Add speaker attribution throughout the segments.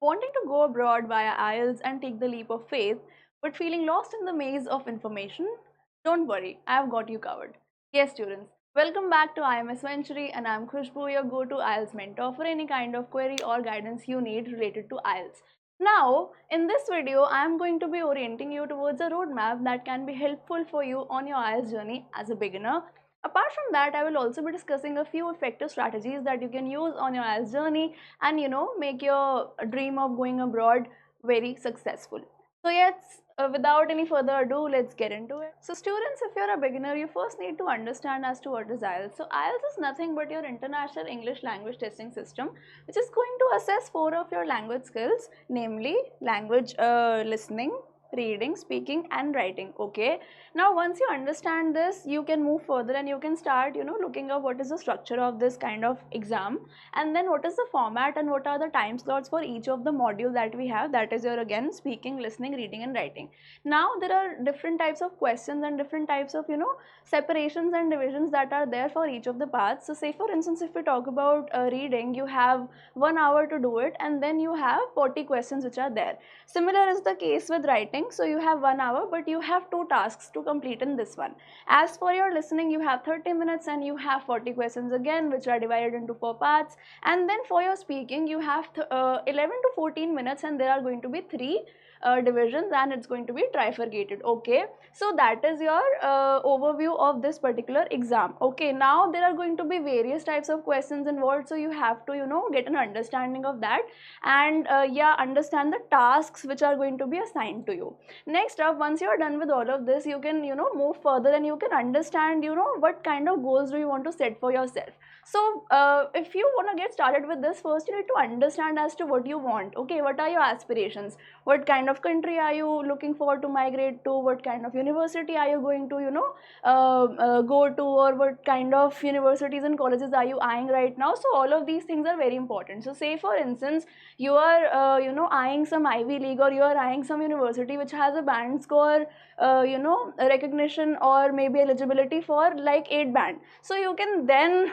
Speaker 1: Wanting to go abroad via IELTS and take the leap of faith, but feeling lost in the maze of information? Don't worry, I've got you covered. Yes, students, welcome back to IMS Venturi, and I'm Khushboo, your go to IELTS mentor for any kind of query or guidance you need related to IELTS. Now, in this video, I am going to be orienting you towards a roadmap that can be helpful for you on your IELTS journey as a beginner. Apart from that, I will also be discussing a few effective strategies that you can use on your IELTS journey and make your dream of going abroad very successful. So yes, without any further ado, let's get into it. So students, if you're a beginner, you first need to understand as to what is IELTS. So IELTS is nothing but your international English language testing system, which is going to assess 4 of your language skills, namely language listening, reading, speaking and writing. Okay, now once you understand this, you can move further and you can start looking up what is the structure of this kind of exam, and then what is the format and what are the time slots for each of the module that we have, that is your again speaking, listening, reading and writing. Now there are different types of questions and different types of separations and divisions that are there for each of the parts. So say for instance, if we talk about reading, you have 1 hour to do it and then you have 40 questions which are there. Similar is the case with writing. So you have 1 hour, but you have 2 tasks to complete in this one. As for your listening, you have 30 minutes and you have 40 questions again, which are divided into 4 parts. And then for your speaking, you have 11 to 14 minutes and there are going to be 3 divisions and it's going to be trifurcated. Okay, so that is your overview of this particular exam. Okay, now there are going to be various types of questions involved, so you have to get an understanding of that and yeah, understand the tasks which are going to be assigned to you. Next up, once you are done with all of this, you can move further and you can understand what kind of goals do you want to set for yourself. So if you want to get started with this, first you need to understand as to what you want. Okay, what are your aspirations, what kind of country are you looking forward to migrate to, what kind of university are you going to go to, or what kind of universities and colleges are you eyeing right now. So all of these things are very important. So say for instance, you are eyeing some Ivy League, or you are eyeing some university which has a band score recognition or maybe eligibility for like 8 band. So you can then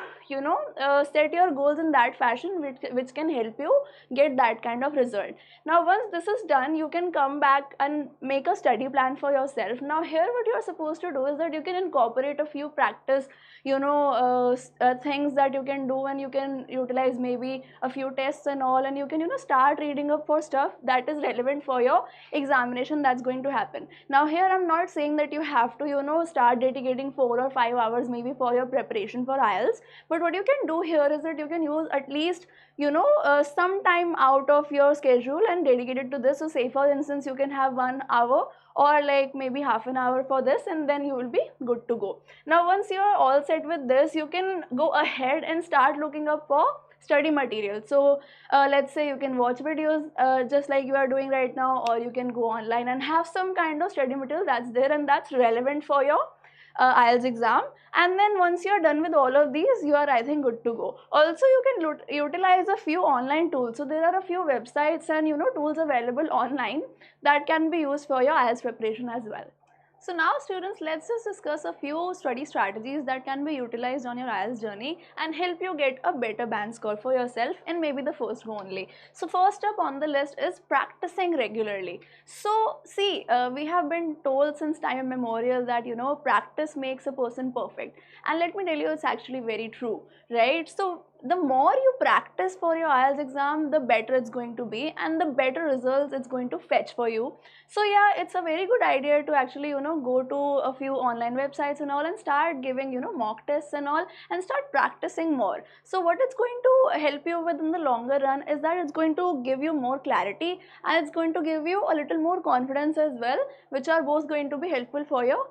Speaker 1: set your goals in that fashion, which can help you get that kind of result. Now once this is done, you can come back and make a study plan for yourself. Now here what you are supposed to do is that you can incorporate a few practice things that you can do, and you can utilize maybe a few tests and all, and you can start reading up for stuff that is relevant for your examination that's going to happen. Now here I'm not saying that you have to start dedicating 4 or 5 hours maybe for your preparation for IELTS, but what you can do here is that you can use at least some time out of your schedule and dedicate it to this. So say for instance, you can have 1 hour or like maybe half an hour for this, and then you will be good to go. Now once you are all set with this, you can go ahead and start looking up for study material. So let's say you can watch videos just like you are doing right now, or you can go online and have some kind of study material that's there and that's relevant for your IELTS exam. And then once you are done with all of these, you are, I think, good to go. Also you can utilize a few online tools. So there are a few websites and tools available online that can be used for your IELTS preparation as well. So now students, let's just discuss a few study strategies that can be utilized on your IELTS journey and help you get a better band score for yourself in maybe the first go only. So first up on the list is practicing regularly. So see, we have been told since time immemorial that practice makes a person perfect, and let me tell you, it's actually very true, right? So the more you practice for your IELTS exam, the better it's going to be and the better results it's going to fetch for you. So yeah, it's a very good idea to actually go to a few online websites and all and start giving mock tests and all and start practicing more. So what it's going to help you with in the longer run is that it's going to give you more clarity and it's going to give you a little more confidence as well, which are both going to be helpful for your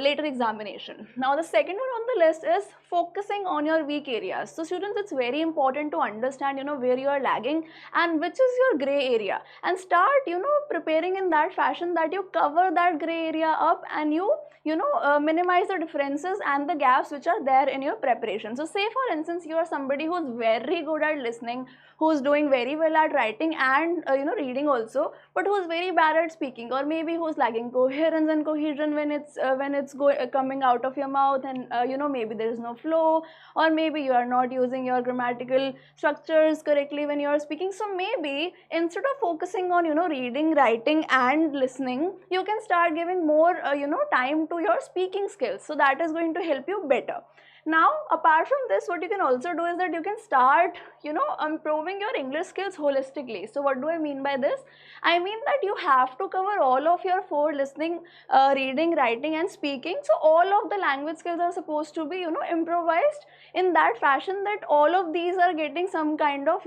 Speaker 1: later examination. Now the second one on the list is focusing on your weak areas. So students, it's very important to understand where you are lagging and which is your gray area, and start preparing in that fashion that you cover that gray area up and you minimize the differences and the gaps which are there in your preparation. So say for instance, you are somebody who's very good at listening, who's doing very well at writing and reading also, but who's very bad at speaking, or maybe who's lacking coherence and cohesion when it's when it's coming out of your mouth, and maybe there is no flow, or maybe you are not using your grammatical structures correctly when you are speaking. So maybe instead of focusing on reading, writing and listening, you can start giving more time to your speaking skills. So that is going to help you better. Now, apart from this, what you can also do is that you can start, improving your English skills holistically. So what do I mean by this? I mean that you have to cover all of your four: listening, reading, writing and speaking. So all of the language skills are supposed to be, improvised in that fashion that all of these are getting some kind of,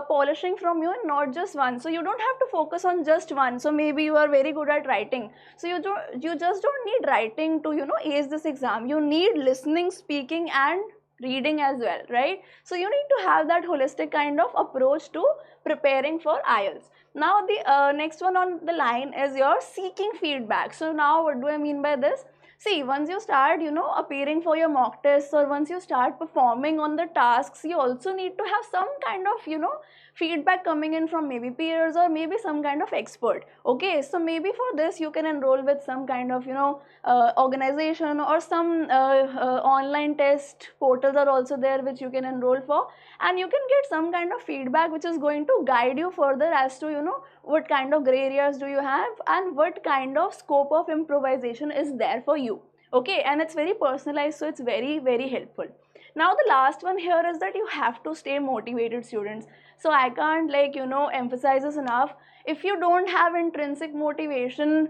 Speaker 1: polishing from you, and not just one. So you don't have to focus on just one. So maybe you are very good at writing. So you just don't need writing to, ace this exam. You need listening, speaking and reading as well, right? So you need to have that holistic kind of approach to preparing for IELTS. Now the next one on the line is your seeking feedback. So now what do I mean by this? See, once you start, appearing for your mock tests, or once you start performing on the tasks, you also need to have some kind of, feedback coming in from maybe peers or maybe some kind of expert. Okay, so maybe for this you can enroll with some kind of, organization, or some online test portals are also there which you can enroll for, and you can get some kind of feedback which is going to guide you further as to, what kind of gray areas do you have and what kind of scope of improvisation is there for you. Okay, and it's very personalized, so it's very, very helpful. Now the last one here is that you have to stay motivated, students. So I can't emphasize this enough. If you don't have intrinsic motivation,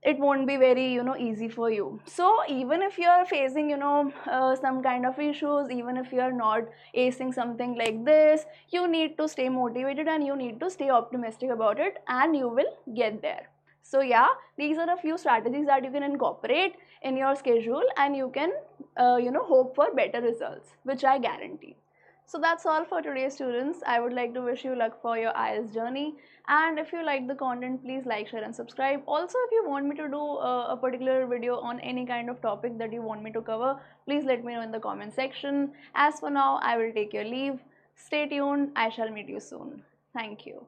Speaker 1: it won't be very easy for you. So even if you are facing some kind of issues, even if you are not acing something like this, you need to stay motivated and you need to stay optimistic about it, and you will get there. So yeah, these are a few strategies that you can incorporate in your schedule, and you can hope for better results, which I guarantee. So that's all for today, students. I would like to wish you luck for your IELTS journey, and if you like the content, please like, share and subscribe. Also, if you want me to do a particular video on any kind of topic that you want me to cover, please let me know in the comment section. As for now, I will take your leave. Stay tuned. I shall meet you soon. Thank you.